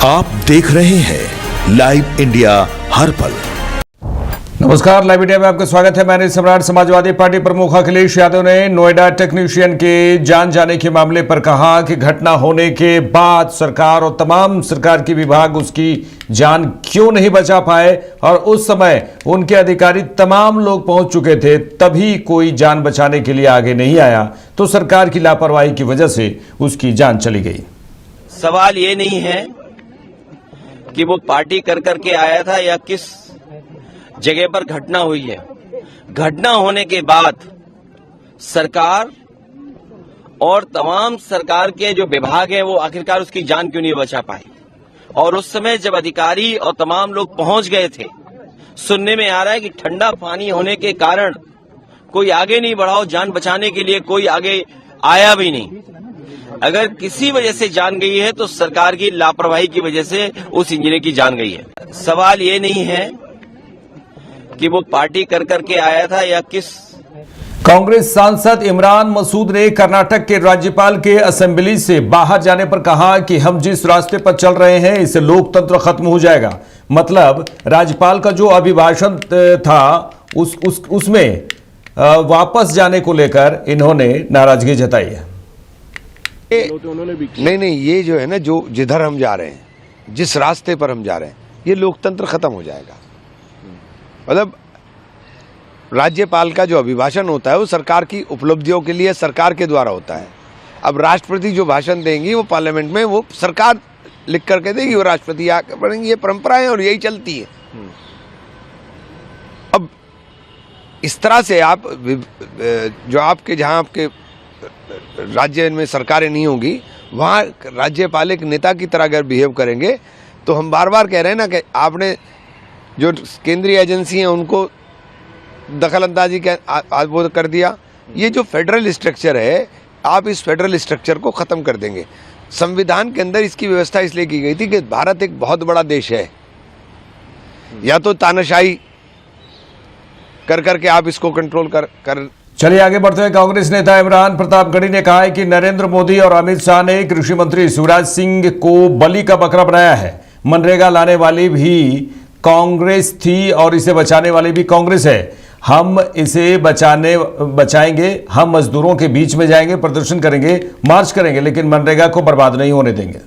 आप देख रहे हैं लाइव इंडिया हर पल। नमस्कार, लाइव इंडिया में आपका स्वागत है। मैंने सम्राट समाजवादी पार्टी प्रमुख अखिलेश यादव ने नोएडा टेक्नीशियन के जान जाने के मामले पर कहा कि घटना होने के बाद सरकार और तमाम सरकार के विभाग उसकी जान क्यों नहीं बचा पाए, और उस समय उनके अधिकारी तमाम लोग पहुंच चुके थे, तभी कोई जान बचाने के लिए आगे नहीं आया, तो सरकार की लापरवाही की वजह से उसकी जान चली गई। सवाल ये नहीं है कि वो पार्टी कर करके आया था या किस जगह पर घटना हुई है। घटना होने के बाद सरकार और तमाम सरकार के जो विभाग हैं वो आखिरकार उसकी जान क्यों नहीं बचा पाए। और उस समय जब अधिकारी और तमाम लोग पहुंच गए थे, सुनने में आ रहा है कि ठंडा पानी होने के कारण कोई आगे नहीं बढ़ा, जान बचाने के लिए कोई आगे आया भी नहीं। अगर किसी वजह से जान गई है तो सरकार की लापरवाही की वजह से उस इंजीनियर की जान गई है। सवाल ये नहीं है कि वो पार्टी कर करके आया था या किस। कांग्रेस सांसद इमरान मसूद ने कर्नाटक के राज्यपाल के असेंबली से बाहर जाने पर कहा कि हम जिस रास्ते पर चल रहे हैं इससे लोकतंत्र खत्म हो जाएगा। मतलब राज्यपाल का जो अभिभाषण था उसमें वापस जाने को लेकर इन्होंने नाराजगी जताई है। नहीं, ये जो है ना, जो जिधर हम जा रहे हैं, जिस रास्ते पर हम जा रहे हैं, ये लोकतंत्र खत्म हो जाएगा। मतलब राज्यपाल का जो अभिभाषण होता है वो सरकार की उपलब्धियों के लिए सरकार के द्वारा होता है। अब राष्ट्रपति जो भाषण देंगी वो पार्लियामेंट में वो सरकार लिख करके देगी, वो राष्ट्रपति आकर पढ़ेंगे। ये परंपरा है और यही चलती है। अब इस तरह से आप जो आपके जहां आपके राज्य में सरकारें नहीं होगी, वहाँ राज्यपाल एक नेता की तरह अगर बिहेव करेंगे तो हम बार बार कह रहे हैं ना कि आपने जो केंद्रीय एजेंसी हैं उनको दखल अंदाजी कर दिया। ये जो फेडरल स्ट्रक्चर है, आप इस फेडरल स्ट्रक्चर को ख़त्म कर देंगे। संविधान के अंदर इसकी व्यवस्था इसलिए की गई थी कि भारत एक बहुत बड़ा देश है, या तो तानाशाही कर करके आप इसको कंट्रोल कर चलिए आगे बढ़ते हैं। कांग्रेस नेता इमरान प्रतापगढ़ी ने कहा है कि नरेंद्र मोदी और अमित शाह ने कृषि मंत्री शिवराज सिंह को बलि का बकरा बनाया है। मनरेगा लाने वाली भी कांग्रेस थी और इसे बचाने वाली भी कांग्रेस है। हम इसे बचाएंगे, हम मजदूरों के बीच में जाएंगे, प्रदर्शन करेंगे, मार्च करेंगे, लेकिन मनरेगा को बर्बाद नहीं होने देंगे।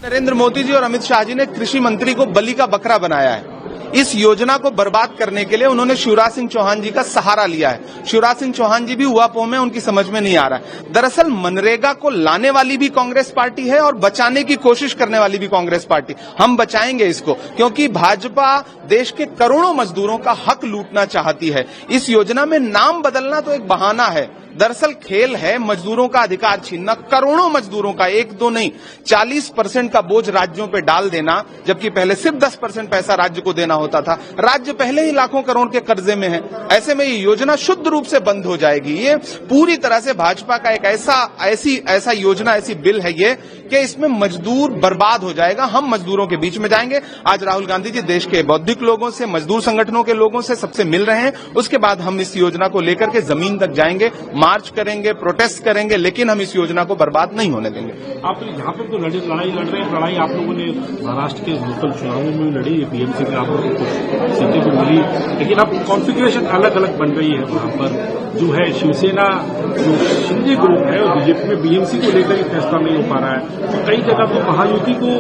नरेंद्र मोदी जी और अमित शाह जी ने कृषि मंत्री को बलि का बकरा बनाया है। इस योजना को बर्बाद करने के लिए उन्होंने शिवराज सिंह चौहान जी का सहारा लिया है। शिवराज सिंह चौहान जी भी ऊहापोह में, उनकी समझ में नहीं आ रहा है। दरअसल मनरेगा को लाने वाली भी कांग्रेस पार्टी है और बचाने की कोशिश करने वाली भी कांग्रेस पार्टी। हम बचाएंगे इसको, क्योंकि भाजपा देश के करोड़ों मजदूरों का हक लूटना चाहती है। इस योजना में नाम बदलना तो एक बहाना है। दरअसल खेल है मजदूरों का अधिकार छीनना, करोड़ों मजदूरों का, एक दो नहीं 40% का बोझ राज्यों पे डाल देना, जबकि पहले सिर्फ 10% पैसा राज्य को देना होता था। राज्य पहले ही लाखों करोड़ के कर्जे में है। ऐसे में ये योजना शुद्ध रूप से बंद हो जाएगी। ये पूरी तरह से भाजपा का एक ऐसा योजना, ऐसी बिल है ये कि इसमें मजदूर बर्बाद हो जाएगा। हम मजदूरों के बीच में जाएंगे। आज राहुल गांधी जी देश के बौद्धिक लोगों से, मजदूर संगठनों के लोगों से सबसे मिल रहे हैं। उसके बाद हम इस योजना को लेकर के जमीन तक जाएंगे, मार्च करेंगे, प्रोटेस्ट करेंगे, लेकिन हम इस योजना को बर्बाद नहीं होने देंगे। आप यहाँ पर तो लड़ाई लड़ रहे हैं। लड़ाई आप लोगों ने महाराष्ट्र के लोकल चुनावों में भी लड़ी, बीएमसी में आप लोगों को सीटें भी मिली, लेकिन अब कॉन्फ़िगरेशन अलग अलग बन रही है। वहाँ पर जो है शिवसेना, जो शिंदे ग्रुप है, और बीजेपी में बीएमसी को लेकर ही फैसला नहीं हो पा रहा है। तो कई जगह तो महायुति को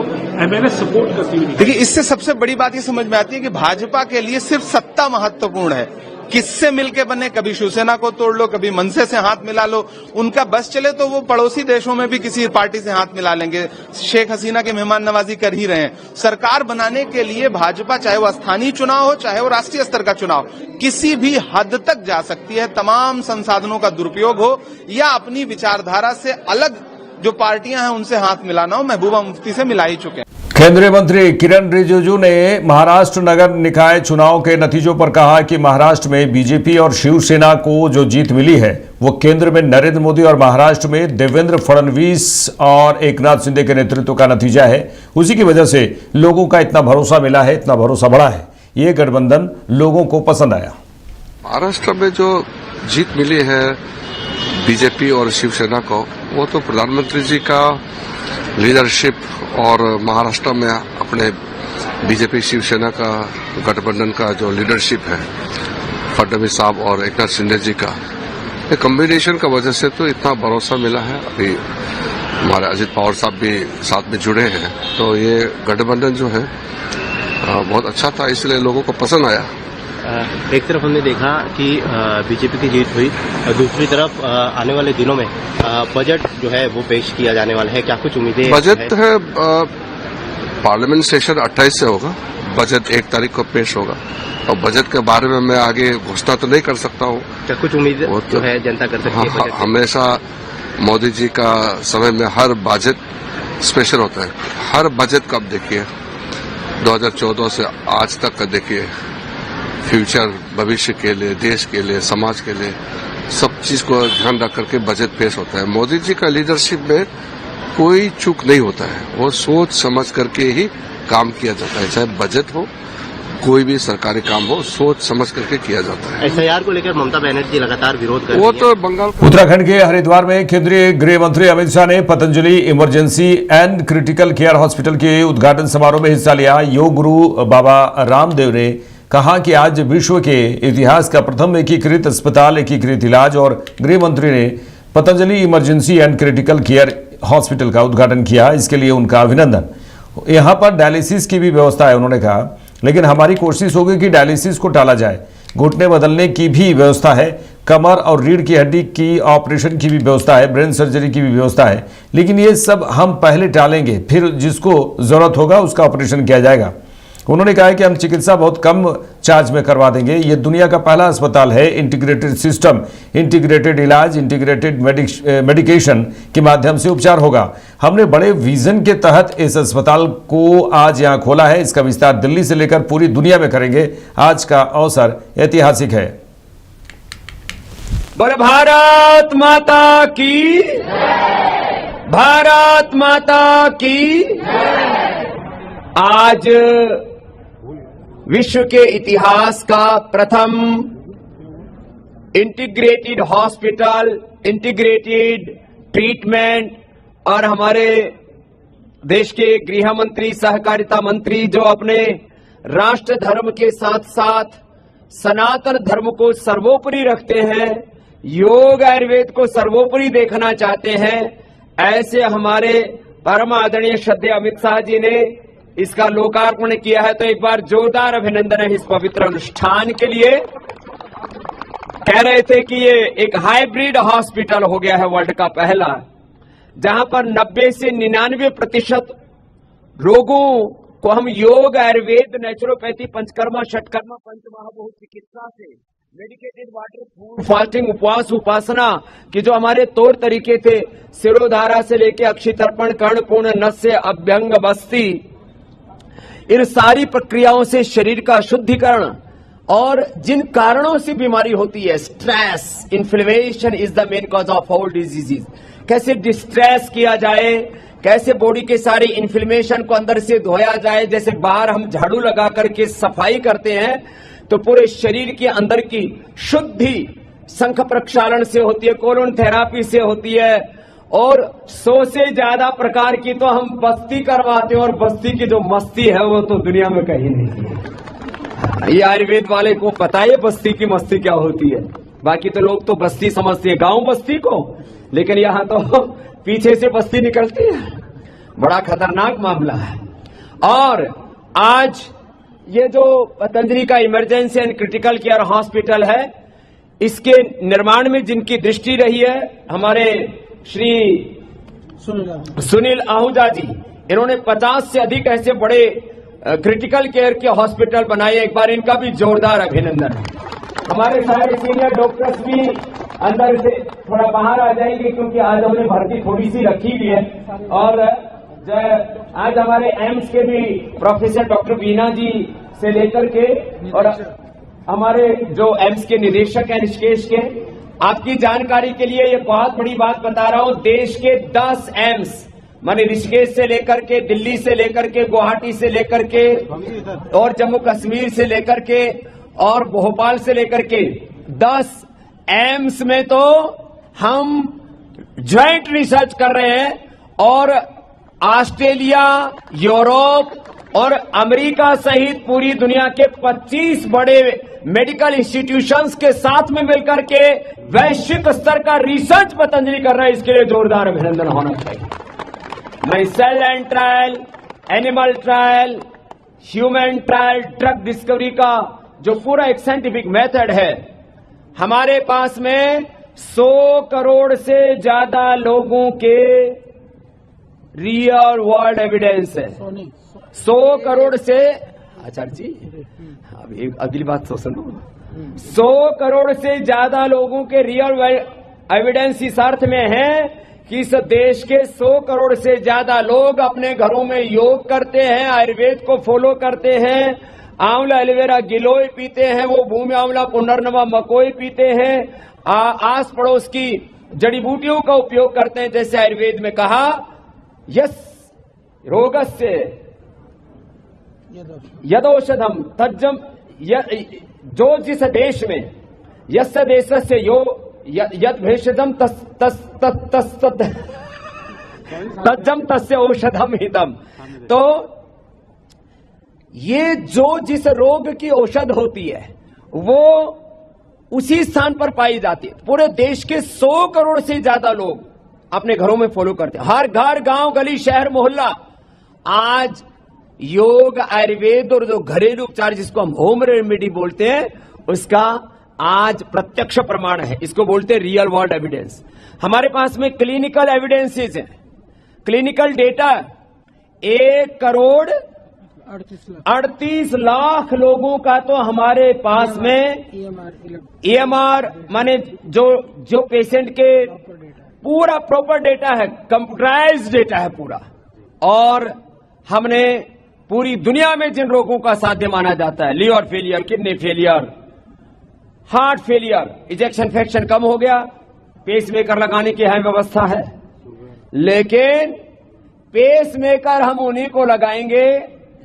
एमएनएस सपोर्ट करती हुई। देखिए, इससे सबसे बड़ी बात ये समझ में आती है कि भाजपा के लिए सिर्फ सत्ता महत्वपूर्ण है। किससे मिलके बने, कभी शिवसेना को तोड़ लो, कभी मनसे से हाथ मिला लो। उनका बस चले तो वो पड़ोसी देशों में भी किसी पार्टी से हाथ मिला लेंगे। शेख हसीना की मेहमान नवाजी कर ही रहे हैं। सरकार बनाने के लिए भाजपा, चाहे वो स्थानीय चुनाव हो, चाहे वो राष्ट्रीय स्तर का चुनाव, किसी भी हद तक जा सकती है। तमाम संसाधनों का दुरुपयोग हो या अपनी विचारधारा से अलग जो पार्टियां हैं उनसे हाथ मिलाना हो, महबूबा मुफ्ती से मिला ही चुके हैं। केंद्रीय मंत्री किरण रिजिजू ने महाराष्ट्र नगर निकाय चुनाव के नतीजों पर कहा कि महाराष्ट्र में बीजेपी और शिवसेना को जो जीत मिली है वो केंद्र में नरेंद्र मोदी और महाराष्ट्र में देवेंद्र फडणवीस और एकनाथ शिंदे के नेतृत्व का नतीजा है। उसी की वजह से लोगों का इतना भरोसा मिला है, इतना भरोसा बढ़ा है। ये गठबंधन लोगों को पसंद आया। महाराष्ट्र में जो जीत मिली है बीजेपी और शिवसेना को, वो तो प्रधानमंत्री जी का लीडरशिप और महाराष्ट्र में अपने बीजेपी शिवसेना का गठबंधन का जो लीडरशिप है, फडणवीस साहब और एकनाथ शिंदे जी का, ये कॉम्बिनेशन का वजह से तो इतना भरोसा मिला है। अभी हमारे अजित पवार साहब भी साथ में जुड़े हैं, तो ये गठबंधन जो है बहुत अच्छा था, इसलिए लोगों को पसंद आया। एक तरफ हमने देखा कि बीजेपी की जीत हुई और दूसरी तरफ आने वाले दिनों में बजट जो है वो पेश किया जाने वाला है, क्या कुछ उम्मीदें? बजट है पार्लियामेंट सेशन 28 से होगा, बजट 1 तारीख को पेश होगा और बजट के बारे में मैं आगे घोषणा तो नहीं कर सकता हूँ। क्या कुछ उम्मीद जो है जनता कर सकती है? हमेशा मोदी जी का समय में हर बजट स्पेशल होता है। हर बजट का आप देखिए 2014 से आज तक का देखिए, फ्यूचर भविष्य के लिए, देश के लिए, समाज के लिए, सब चीज को ध्यान रख करके बजट पेश होता है। मोदी जी का लीडरशिप में कोई चूक नहीं होता है, वो सोच समझ करके ही काम किया जाता है। चाहे बजट हो, कोई भी सरकारी काम हो, सोच समझ करके किया जाता है। एसआईआर को लेकर ममता बनर्जी लगातार विरोध कर रही वो है। तो बंगाल उत्तराखंड के हरिद्वार में केंद्रीय गृह मंत्री अमित शाह ने Patanjali emergency and critical care hospital के उद्घाटन समारोह में हिस्सा लिया। योग गुरु बाबा रामदेव ने कहा कि आज विश्व के इतिहास का प्रथम एकीकृत अस्पताल, एकीकृत इलाज, और गृह मंत्री ने Patanjali emergency and critical care hospital का उद्घाटन किया। इसके लिए उनका अभिनंदन। यहाँ पर डायलिसिस की भी व्यवस्था है, उन्होंने कहा, लेकिन हमारी कोशिश होगी कि डायलिसिस को टाला जाए। घुटने बदलने की भी व्यवस्था है, कमर और रीढ़ की हड्डी की ऑपरेशन की भी व्यवस्था है, ब्रेन सर्जरी की भी व्यवस्था है, लेकिन ये सब हम पहले टालेंगे, फिर जिसको जरूरत होगा उसका ऑपरेशन किया जाएगा। उन्होंने कहा है कि हम चिकित्सा बहुत कम चार्ज में करवा देंगे। ये दुनिया का पहला अस्पताल है, इंटीग्रेटेड सिस्टम, इंटीग्रेटेड इलाज, इंटीग्रेटेड मेडिकेशन के माध्यम से उपचार होगा। हमने बड़े विजन के तहत इस अस्पताल को आज यहाँ खोला है। इसका विस्तार दिल्ली से लेकर पूरी दुनिया में करेंगे। आज का अवसर ऐतिहासिक है। बोले भारत माता की, भारत माता की। आज विश्व के इतिहास का प्रथम इंटीग्रेटेड हॉस्पिटल, इंटीग्रेटेड ट्रीटमेंट, और हमारे देश के गृह मंत्री, सहकारिता मंत्री, जो अपने राष्ट्र धर्म के साथ साथ सनातन धर्म को सर्वोपरि रखते हैं, योग आयुर्वेद को सर्वोपरि देखना चाहते हैं, ऐसे हमारे परम आदरणीय श्रद्धेय अमित शाह जी ने इसका लोकार्पण किया है। तो एक बार जोरदार अभिनंदन है इस पवित्र अनुष्ठान के लिए। कह रहे थे कि ये एक हाइब्रिड हॉस्पिटल हो गया है, वर्ल्ड का पहला, जहां पर 90 से 99% रोगों को हम योग, आयुर्वेद, नेचुरोपैथी, पंचकर्मा, षटकर्मा, पंचमहाभूत चिकित्सा से, मेडिकेटेड वाटर, फूड, फास्टिंग, उपवास, उपासना के जो हमारे तौर तरीके थे, सिरोधारा से लेके अक्षि तर्पण, कर्णपूर्ण, नस्य, अभ्यंग, बस्ती, इन सारी प्रक्रियाओं से शरीर का शुद्धिकरण, और जिन कारणों से बीमारी होती है, stress, inflammation is the main cause of all diseases, कैसे डिस्ट्रेस किया जाए, कैसे बॉडी के सारे इन्फ्लेमेशन को अंदर से धोया जाए। जैसे बाहर हम झाड़ू लगा करके सफाई करते हैं, तो पूरे शरीर के अंदर की शुद्धि शंख प्रक्षालन से होती है, कोलोन थेरापी से होती है, और 100 से ज्यादा प्रकार की तो हम बस्ती करवाते हैं, और बस्ती की जो मस्ती है वो तो दुनिया में कहीं नहीं है। ये आयुर्वेद वाले को पता है बस्ती की मस्ती क्या होती है। बाकी तो लोग तो बस्ती समझते हैं गांव बस्ती को, लेकिन यहां तो पीछे से बस्ती निकलती है। बड़ा खतरनाक मामला है। और आज ये जो पतंजलि का emergency and critical care hospital है, इसके निर्माण में जिनकी दृष्टि रही है, हमारे श्री सुनील आहूजा जी, इन्होंने 50 से अधिक ऐसे बड़े क्रिटिकल केयर के हॉस्पिटल बनाए। एक बार इनका भी जोरदार अभिनंदन है। हमारे सारे सीनियर डॉक्टर्स भी अंदर से थोड़ा बाहर आ जाएंगे, क्योंकि आज हमने भर्ती थोड़ी सी रखी भी है। और आज हमारे एम्स के भी प्रोफेसर डॉक्टर बीना जी से लेकर के, और हमारे जो एम्स के निदेशक हैं ऋषिकेश के, आपकी जानकारी के लिए ये बहुत बड़ी बात बता रहा हूं, देश के 10 एम्स, माने ऋषिकेश से लेकर के, दिल्ली से लेकर के, गुवाहाटी से लेकर के, और जम्मू कश्मीर से लेकर के, और भोपाल से लेकर के 10 एम्स में तो हम ज्वाइंट रिसर्च कर रहे हैं। और ऑस्ट्रेलिया, यूरोप और अमेरिका सहित पूरी दुनिया के 25 बड़े मेडिकल इंस्टीट्यूशंस के साथ में मिलकर के वैश्विक स्तर का रिसर्च पतंजलि कर रहा है। इसके लिए जोरदार अभिनंदन होना चाहिए। मैं cell and trial, animal trial, human trial, drug discovery का जो पूरा एक साइंटिफिक मेथड है, हमारे पास में 100 करोड़ से ज्यादा लोगों के रियल वर्ल्ड एविडेंस है। 100 करोड़ से, आचार्य जी अभी अगली बात तो सुनो, 100 करोड़ से ज्यादा लोगों के रियल वर्ल्ड एविडेंस इस अर्थ में है कि इस देश के 100 करोड़ से ज्यादा लोग अपने घरों में योग करते हैं, आयुर्वेद को फॉलो करते हैं, आंवला एलोवेरा गिलोय पीते हैं, वो भूमि आंवला पुनर्नवा मकोई पीते हैं, आस पड़ोस की जड़ी बूटियों का उपयोग करते हैं। जैसे आयुर्वेद में कहा, यस रोगस्य यदौषधम तज्जम, जो जिस देश में यस देशस्य यो यद भेषजम तज्जम तस्य औषधम हितम। तो ये जो जिस रोग की औषध होती है वो उसी स्थान पर पाई जाती है। पूरे देश के 100 करोड़ से ज्यादा लोग अपने घरों में फॉलो करते हैं। हर घर, गांव, गली, शहर, मोहल्ला आज योग, आयुर्वेद और जो घरेलू उपचार जिसको हम होम रेमेडी बोलते हैं, उसका आज प्रत्यक्ष प्रमाण है। इसको बोलते हैं रियल वर्ल्ड एविडेंस। हमारे पास में क्लिनिकल एविडेंसेस है, क्लिनिकल डेटा 1 करोड़ 38 लाख लोगों का तो हमारे पास में EMR माने जो पेशेंट के पूरा प्रॉपर डेटा है, कंप्यूटराइज्ड डेटा है पूरा। और हमने पूरी दुनिया में जिन रोगों का साध्य माना जाता है, liver failure, kidney failure, heart failure, ejection fraction कम हो गया, पेसमेकर लगाने की अहम व्यवस्था है। लेकिन पेसमेकर हम उन्हीं को लगाएंगे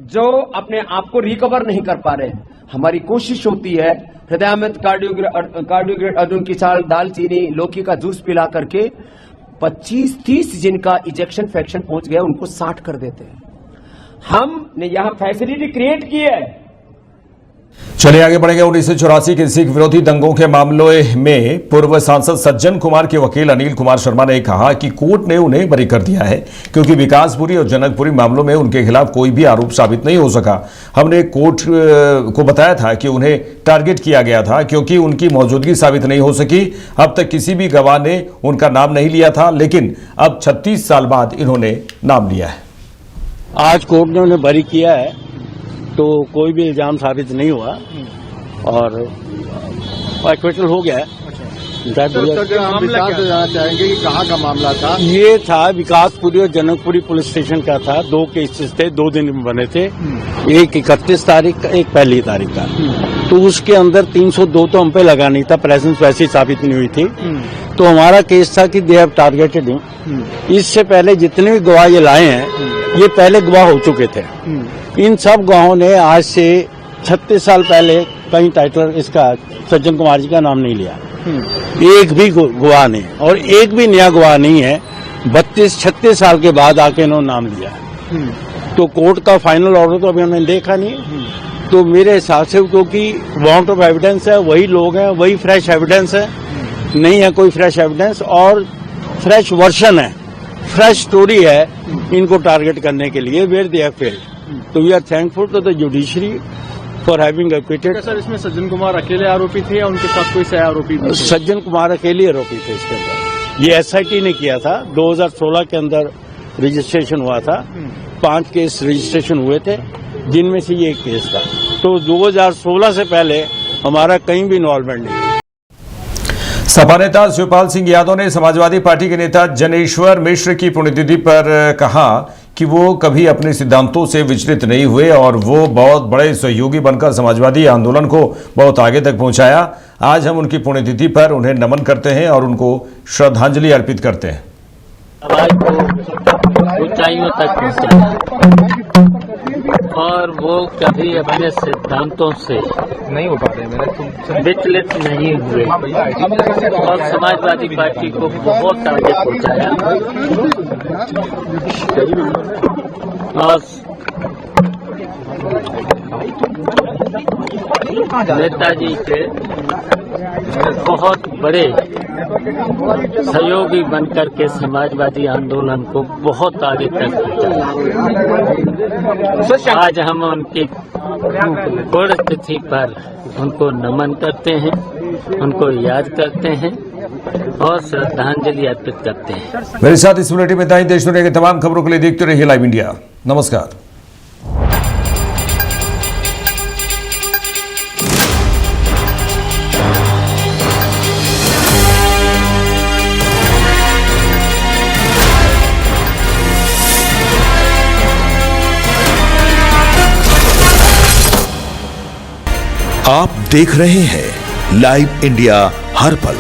जो अपने आप को रिकवर नहीं कर पा रहे। हमारी कोशिश होती है हृदय में कार्डियोग्रेड अर्जुन की छाल, दालचीनी, लौकी का जूस पिला करके 25-30 जिनका इजेक्शन फ्रैक्शन पहुंच गया उनको 60 कर देते हैं। हमने यहां फैसिलिटी क्रिएट की है। चलिए आगे बढ़ेंगे। 1984 के सिख विरोधी दंगों के मामले में पूर्व सांसद सज्जन कुमार के वकील अनिल कुमार शर्मा ने कहा कि कोर्ट ने उन्हें बरी कर दिया है क्योंकि विकासपुरी और जनकपुरी मामलों में उनके खिलाफ कोई भी आरोप साबित नहीं हो सका। हमने कोर्ट को बताया था कि उन्हें टारगेट किया गया था क्योंकि उनकी मौजूदगी साबित नहीं हो सकी। अब तक किसी भी गवाह ने उनका नाम नहीं लिया था, लेकिन अब 36 साल बाद इन्होंने नाम लिया है। आज कोर्ट ने उन्हें बरी किया है तो कोई भी इल्जाम साबित नहीं हुआ और एक्विटल हो गया है। हम विकास से जानना चाहेंगे कि कहाँ का मामला था? ये था विकासपुरी और जनकपुरी पुलिस स्टेशन का था। 2 केसेस थे, 2 दिन में बने थे, एक 31 तारीख का, एक 1 तारीख का। तो उसके अंदर 302 तो हम पे लगा नहीं था, प्रेजेंस वैसे ही साबित नहीं हुई थी। तो हमारा केस था कि दे हैव टारगेटेड हिम। इससे पहले जितने भी गवाह ये लाए हैं ये पहले गवाह हो चुके थे। इन सब गवाहों ने आज से 36 साल पहले कहीं टाइटल इसका सज्जन कुमार जी का नाम नहीं लिया, एक भी गवाह नहीं, और एक भी नया गवाह नहीं है। 32-36 साल के बाद आके इन्होंने नाम लिया। तो कोर्ट का फाइनल ऑर्डर तो अभी हमने देखा नहीं। तो मेरे हिसाब से क्योंकि वांट ऑफ एविडेंस है, वही लोग हैं, वही फ्रेश एविडेंस है, नहीं है कोई फ्रेश एविडेंस और फ्रेश वर्जन है, फ्रेश स्टोरी है इनको टारगेट करने के लिए, वेयर दे हैव फेल्ड। तो we are thankful to the judiciary for having acquitted. Sir, इसमें सज्जन कुमार अकेले आरोपी थे या उनके साथ कोई सह आरोपी भी थे? सज्जन कुमार अकेले आरोपी थे इसके अंदर। ये SIT ने किया था, 2016 के अंदर रजिस्ट्रेशन हुआ था। 5 केस रजिस्ट्रेशन हुए थे जिनमें से ये एक केस था। तो 2016 से पहले हमारा कहीं भी इन्वॉल्वमेंट नहीं। सपा नेता शिवपाल सिंह यादव ने समाजवादी पार्टी के नेता जनेश्वर मिश्र की पुण्यतिथि पर कहा कि वो कभी अपने सिद्धांतों से विचलित नहीं हुए और वो बहुत बड़े सहयोगी बनकर समाजवादी आंदोलन को बहुत आगे तक पहुंचाया। आज हम उनकी पुण्यतिथि पर उन्हें नमन करते हैं और उनको श्रद्धांजलि अर्पित करते हैं। ऊंचाइयों तक और वो कभी अपने सिद्धांतों से नहीं हो पा रहे मेरे विचलित नहीं हुए और समाजवादी पार्टी को बहुत आगे पहुंचाया और नेताजी के बहुत बड़े सहयोगी बनकर के समाजवादी आंदोलन को बहुत आगे तक पहुंचाया। आज हम उनकी पुण्यतिथि पर उनको नमन करते हैं, उनको याद करते हैं और श्रद्धांजलि अर्पित करते हैं। मेरे साथ इस बुलेटिन में इतना ही। देश दुनिया की तमाम खबरों के लिए देखते रहिए लाइव इंडिया। नमस्कार। आप देख रहे हैं लाइव इंडिया हर पल।